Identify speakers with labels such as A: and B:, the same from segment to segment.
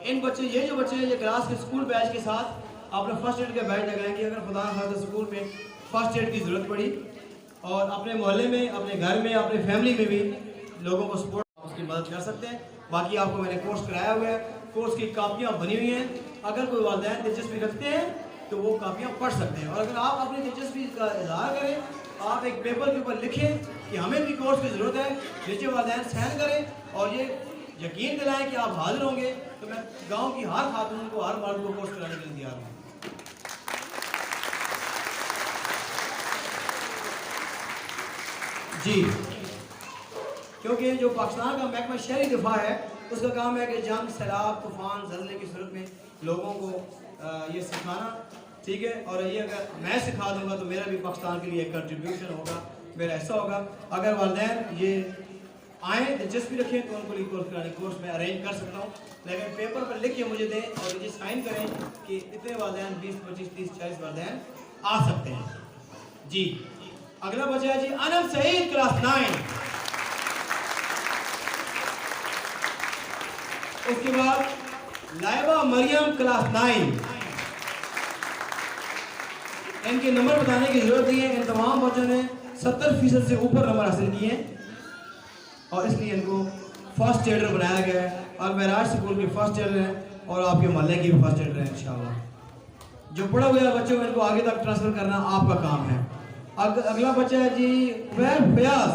A: इन बच्चे, ये जो बच्चे हैं, ये क्लास के स्कूल बैच के साथ आपने फर्स्ट एड के बैच लगाएंगे। अगर खुदा न खास्ता स्कूल में फर्स्ट एड की ज़रूरत पड़ी और अपने मोहल्ले में, अपने घर में, अपने फैमिली में भी लोगों को सपोर्ट, उसकी मदद कर सकते हैं। बाकी आपको मैंने कोर्स कराया हुआ है, कोर्स की कापियाँ बनी हुई हैं। अगर कोई वालिदैन दिलचस्पी रखते हैं तो वो कापियाँ पढ़ सकते हैं। और अगर आप अपनी दिलचस्पी का इजहार करें, आप एक पेपर के ऊपर लिखें कि हमें भी कोर्स की ज़रूरत है, नीचे वालिदैन साइन करें और ये यकीन दिलाएं कि आप हाजिर होंगे, तो मैं गांव की हर खातून को, हर मर्द को कोर्स कराने के लिए तैयार हूँ। जी, क्योंकि जो पाकिस्तान का महकमा शहरी दिफा है, उसका काम है कि जंग, सैलाब, तूफान, ज़लज़ले की सूरत में लोगों को ये सिखाना, ठीक है। और ये अगर मैं सिखा दूंगा तो मेरा भी पाकिस्तान के लिए एक कंट्रीब्यूशन होगा, मेरा ऐसा होगा। अगर वालिदैन ये आए, दिलचस्पी रखें तो उनको लिए कोर्स कराने, कोर्स में अरेंज कर सकता हूँ। लेकिन पेपर पर लिख के मुझे दें और मुझे साइन करें कि इतने वालिदैन 20, 25, 30, 40 वालिदैन आ सकते हैं। जी, अगला बच्चा है जी अनम सईद, क्लास 9। उसके बाद लाइबा मरियम, क्लास 9। इनके नंबर बताने की जरूरत नहीं है, इन तमाम बच्चों ने 70% से ऊपर नंबर हासिल किए हैं और इसलिए इनको फर्स्ट एडर बनाया गया है। और मेराज स्कूल के फर्स्ट एडर हैं और आपके मोहल्ले के भी फर्स्ट एडर हैं इंशाल्लाह। जो पढ़ा हुआ बच्चों को इनको आगे तक ट्रांसफर करना आपका काम है। अगला बच्चा है जी उबैद फयाज,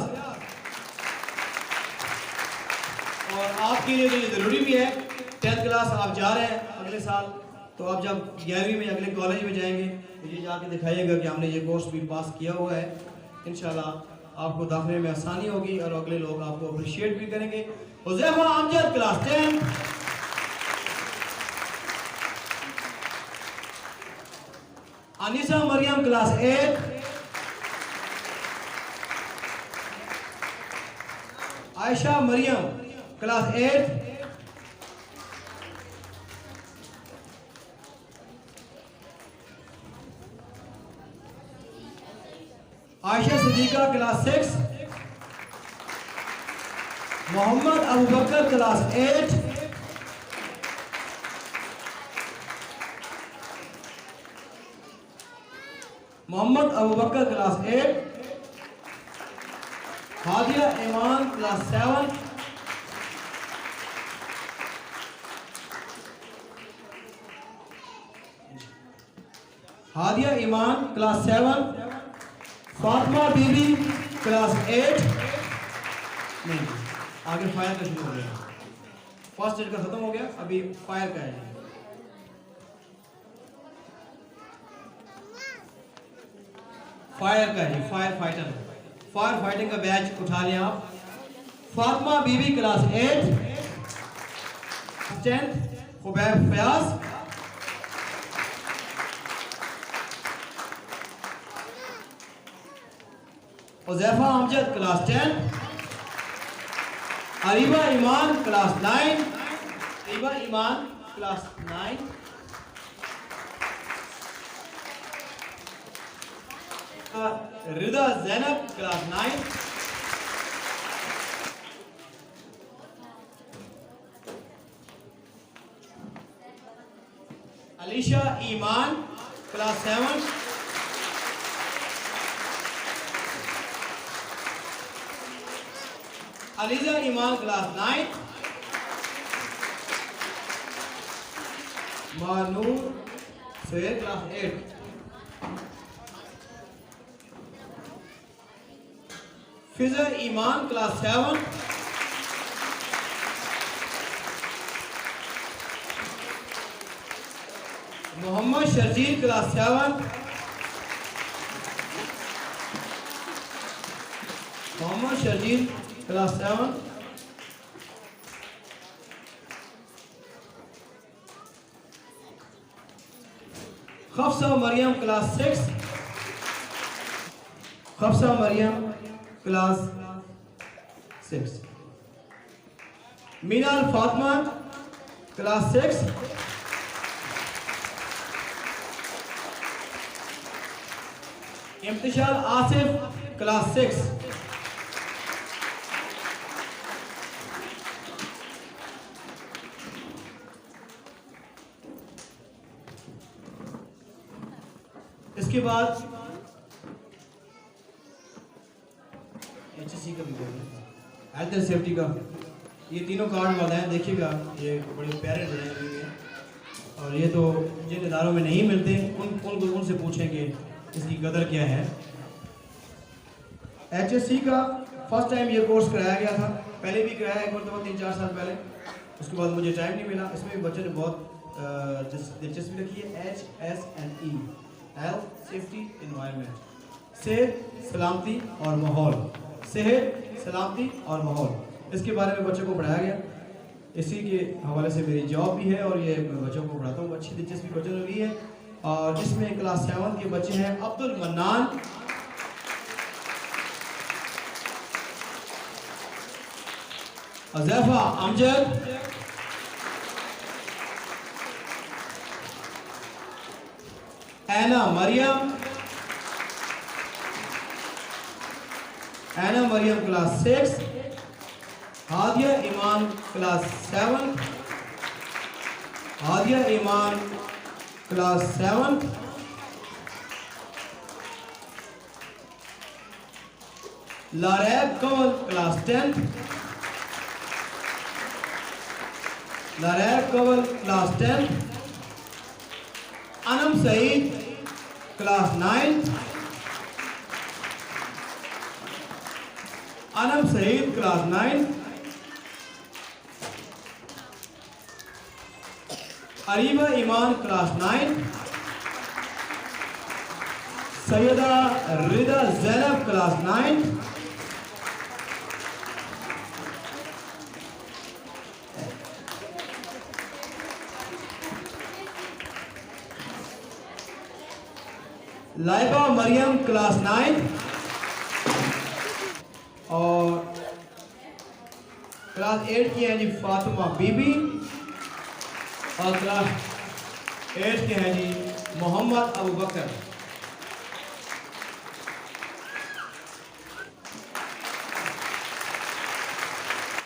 A: और आपके लिए ये ज़रूरी भी है, 10th क्लास आप जा रहे हैं अगले साल, तो आप जब 11वीं में अगले कॉलेज में जाएंगे तो ये जाके दिखाइएगा कि हमने ये कोर्स भी पास किया हुआ है। इंशाल्लाह आपको दाखिले में आसानी होगी और अगले लोग आपको अप्रिशिएट भी करेंगे। Huzaifa Amjad, class 10। Anisa Mariam, class 8। Ayesha Mariam, class 8। Ayesha Siddiqa, class 6। Mohammad Abu Bakar, class 8। Mohammad Abu Bakar, class 8। Hadia Iman, class 7। Hadia Iman, class 7। Fatima Bibi, class 8। नहीं, आगे फायर का शुरू हो गया। फर्स्ट एड का खत्म हो गया, अभी फायर का है। फायर का है, फायर फाइटर, फायर फाइटिंग का बैच उठा लें आप। Fatima Bibi, class 8। 10th Khubaib Fayaz. Huzaifa Amjad, class 10। Areeba Iman, class 9। Areeba Iman, class 9। Rida Zainab, class 9। Alisha Iman, class 7। Alizah Iman, class 9। Manoor Suhail, class 8। Fiza Iman, class 7। Mohammad Sharjeel, class 7। Mohammad Sharjeel, class 7। Hafsa Mariam, class 6। Hafsa Mariam, class 6। Minal Fatima, class 6। इम्तिशाल Asif, class 6। इसके बाद HSC का भी हेल्थ एंड सेफ्टी का, ये तीनों कार्ड वाले हैं, देखिएगा ये बड़े प्यारे बने हुए हैं और ये तो जिन इदारों में नहीं मिलते उनसे पूछें कि इसकी कदर क्या है। HSC का फर्स्ट टाइम ये कोर्स कराया गया था, पहले भी कराया एक मरतबा 3-4 साल पहले, उसके बाद मुझे टाइम नहीं मिला। इसमें भी बच्चों ने बहुत दिलचस्पी रखी है। HSNE हेल्थ सेफ्टी एनवायरनमेंट, सेहत सलामती और माहौल, सेहत सलामती और माहौल, इसके बारे में बच्चों को पढ़ाया गया। इसी के हवाले से मेरी जॉब भी है और ये मैं बच्चों को पढ़ाता हूँ। अच्छी दिलचस्पी बच्चों ने ली है और इसमें क्लास 7 के बच्चे हैं Abdul Mannan, Azaifa Amjad, Aina Mariam class 6, Hadia Iman class 7, Hadia Iman class 7, Laraib Kanwal class 10, Laraib Kanwal class 10, Anam Saeed class 9, Anam Saeed class 9, Areeba Iman class 9, Syeda Rida Zainab class 9, Laiba Mariam class 9 और क्लास 8 की है जी फातिमा बीबी और क्लास 8 के हैं जी मोहम्मद अबू बकर।